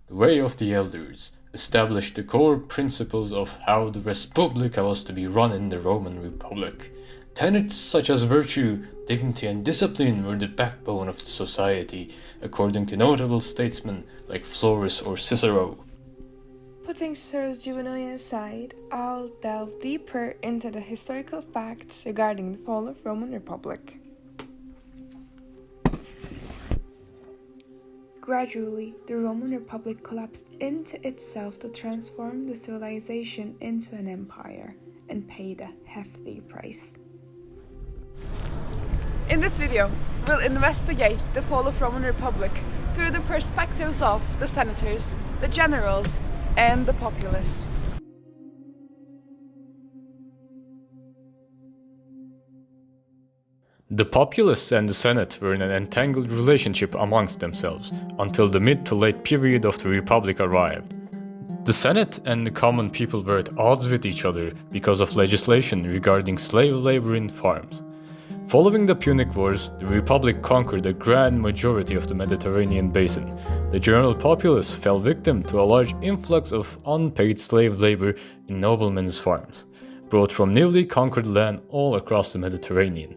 the way of the elders, established the core principles of how the Respublica was to be run in the Roman Republic. Tenets such as virtue, dignity, and discipline were the backbone of the society, according to notable statesmen like Florus or Cicero. Putting Cicero's Juvenilia aside, I'll delve deeper into the historical facts regarding the fall of Roman Republic. Gradually, the Roman Republic collapsed into itself to transform the civilization into an empire and paid a hefty price. In this video, we'll investigate the fall of Roman Republic through the perspectives of the senators, the generals, and the populace. The populace and the Senate were in an entangled relationship amongst themselves until the mid to late period of the Republic arrived. The Senate and the common people were at odds with each other because of legislation regarding slave labor in farms. Following the Punic Wars, the Republic conquered a grand majority of the Mediterranean basin. The general populace fell victim to a large influx of unpaid slave labor in noblemen's farms, brought from newly conquered land all across the Mediterranean.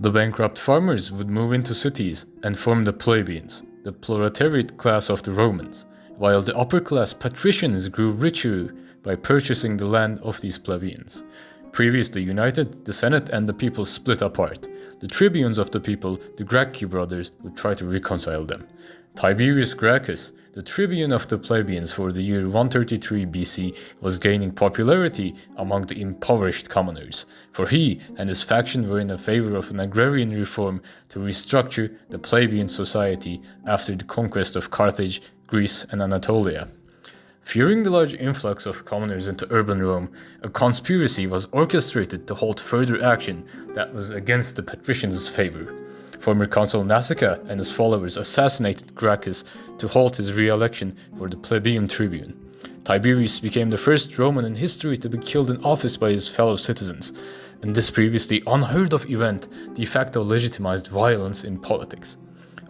The bankrupt farmers would move into cities and form the plebeians, the proletariat class of the Romans, while the upper-class patricians grew richer by purchasing the land of these plebeians. Previously united, the Senate and the people split apart. The tribunes of the people, the Gracchi brothers, would try to reconcile them. Tiberius Gracchus, the tribune of the plebeians for the year 133 BC, was gaining popularity among the impoverished commoners, for he and his faction were in favor of an agrarian reform to restructure the plebeian society after the conquest of Carthage, Greece, and Anatolia. Fearing the large influx of commoners into urban Rome, a conspiracy was orchestrated to halt further action that was against the patricians' favor. Former consul Nasica and his followers assassinated Gracchus to halt his re-election for the plebeian tribune. Tiberius became the first Roman in history to be killed in office by his fellow citizens, and this previously unheard of event de facto legitimized violence in politics.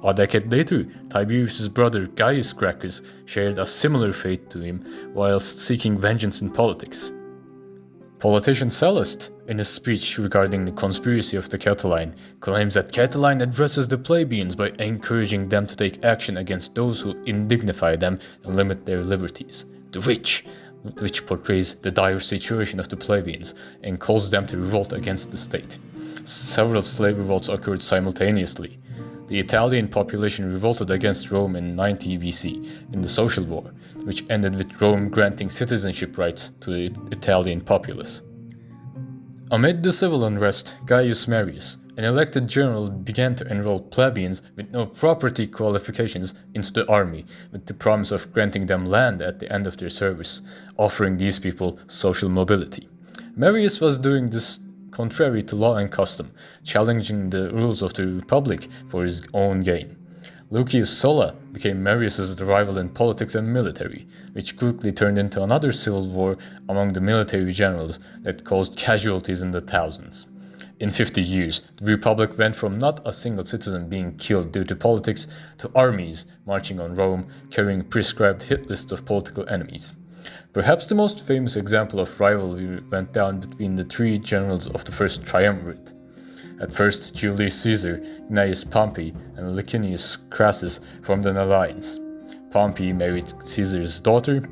A decade later, Tiberius' brother Gaius Gracchus shared a similar fate to him whilst seeking vengeance in politics. Politician Sallust, in his speech regarding the conspiracy of the Catiline, claims that Catiline addresses the plebeians by encouraging them to take action against those who indignify them and limit their liberties. The rich, which portrays the dire situation of the plebeians and calls them to revolt against the state. Several slave revolts occurred simultaneously. The Italian population revolted against Rome in 90 BC in the Social War, which ended with Rome granting citizenship rights to the Italian populace. Amid the civil unrest, Gaius Marius, an elected general, began to enroll plebeians with no property qualifications into the army, with the promise of granting them land at the end of their service, offering these people social mobility. Marius was doing this contrary to law and custom, challenging the rules of the Republic for his own gain. Lucius Sulla became Marius' rival in politics and military, which quickly turned into another civil war among the military generals that caused casualties in the thousands. In 50 years, the Republic went from not a single citizen being killed due to politics to armies marching on Rome carrying prescribed hit lists of political enemies. Perhaps the most famous example of rivalry went down between the three generals of the first triumvirate. At first, Julius Caesar, Gnaeus Pompey, and Licinius Crassus formed an alliance. Pompey married Caesar's daughter,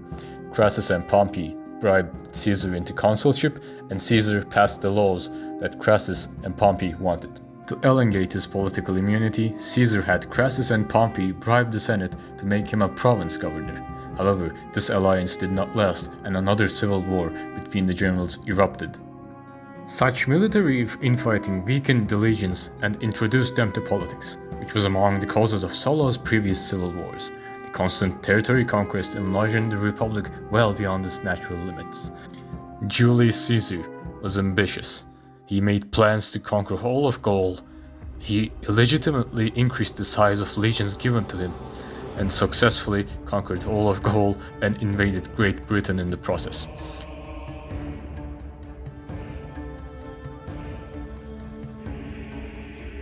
Crassus and Pompey bribed Caesar into consulship, and Caesar passed the laws that Crassus and Pompey wanted. To elongate his political immunity, Caesar had Crassus and Pompey bribe the Senate to make him a province governor. However, this alliance did not last, and another civil war between the generals erupted. Such military infighting weakened the legions and introduced them to politics, which was among the causes of Sulla's previous civil wars. The constant territory conquest enlarged the Republic well beyond its natural limits. Julius Caesar was ambitious. He made plans to conquer all of Gaul. He illegitimately increased the size of legions given to him, and successfully conquered all of Gaul and invaded Great Britain in the process.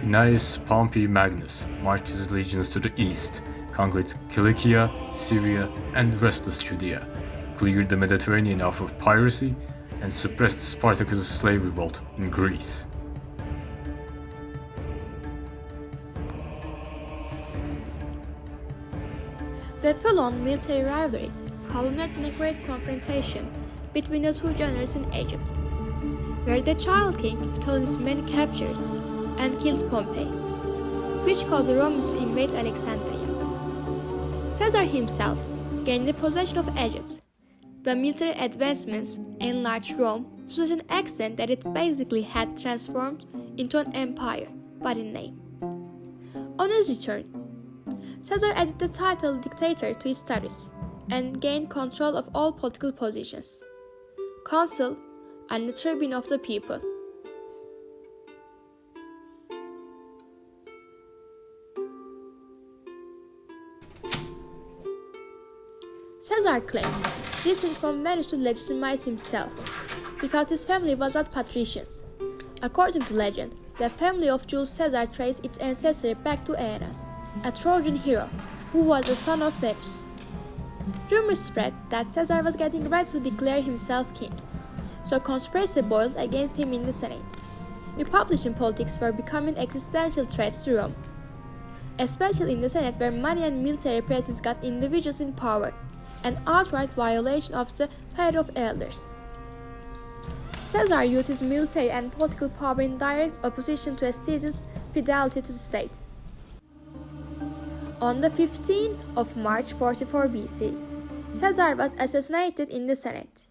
Gnaeus Pompey Magnus marched his legions to the east, conquered Cilicia, Syria, and restless Judea, cleared the Mediterranean off of piracy, and suppressed Spartacus' slave revolt in Greece. The full-on military rivalry culminated in a great confrontation between the two generals in Egypt, where the child king Ptolemy's men captured and killed Pompey, which caused the Romans to invade Alexandria. Caesar himself gained the possession of Egypt. The military advancements enlarged Rome to such an extent that it basically had transformed into an empire, but in name. On his return, Caesar added the title dictator to his titles and gained control of all political positions, consul, and the tribune of the people. Caesar claimed this income managed to legitimize himself because his family was not patricians. According to legend, the family of Julius Caesar traced its ancestry back to Aeneas, a Trojan hero who was the son of Venus. Rumors spread that Caesar was getting ready to declare himself king, so conspiracy boiled against him in the Senate. Republican politics were becoming existential threats to Rome, especially in the Senate where money and military presence got individuals in power, an outright violation of the Pact of Elders. Caesar used his military and political power in direct opposition to Astius's fidelity to the state. On the 15th of March 44 BC, Caesar was assassinated in the Senate.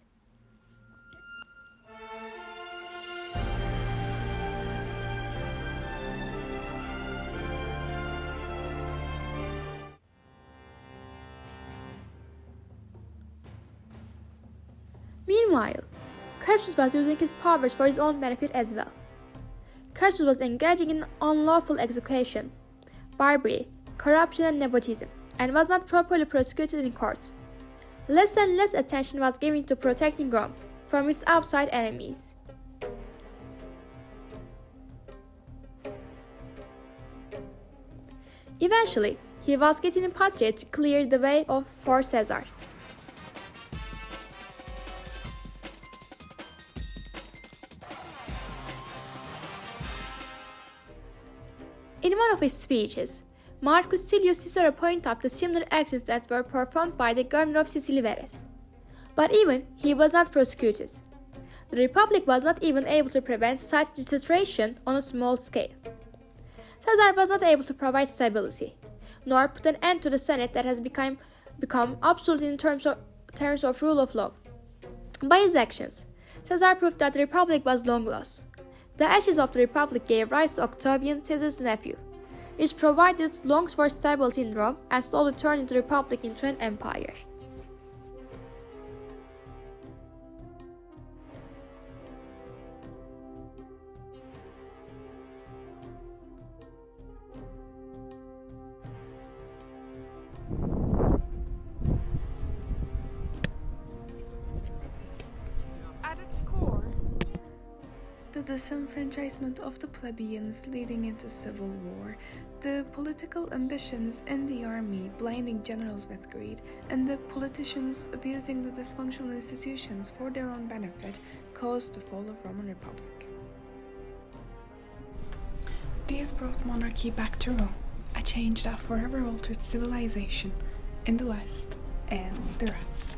Meanwhile, Crassus was using his powers for his own benefit as well. Crassus was engaging in unlawful execution, bribery, corruption, and nepotism, and was not properly prosecuted in court. Less and less attention was given to protecting Rome from its outside enemies. Eventually, he was getting repatriated to clear the way for Caesar. In one of his speeches, Marcus Tullius Cicero pointed out the similar actions that were performed by the governor of Sicily, Verres. But even he was not prosecuted. The Republic was not even able to prevent such deterioration on a small scale. Caesar was not able to provide stability, nor put an end to the Senate that has become absolute in terms of rule of law. By his actions, Caesar proved that the Republic was long lost. The ashes of the Republic gave rise to Octavian, Caesar's nephew, which provided longed for stability in Rome and slowly turned the Republic into an empire. At its core, the disenfranchisement of the plebeians leading into civil war, the political ambitions in the army blinding generals with greed, and the politicians abusing the dysfunctional institutions for their own benefit caused the fall of Roman Republic. These brought monarchy back to Rome, a change that forever altered civilization in the West and the rest.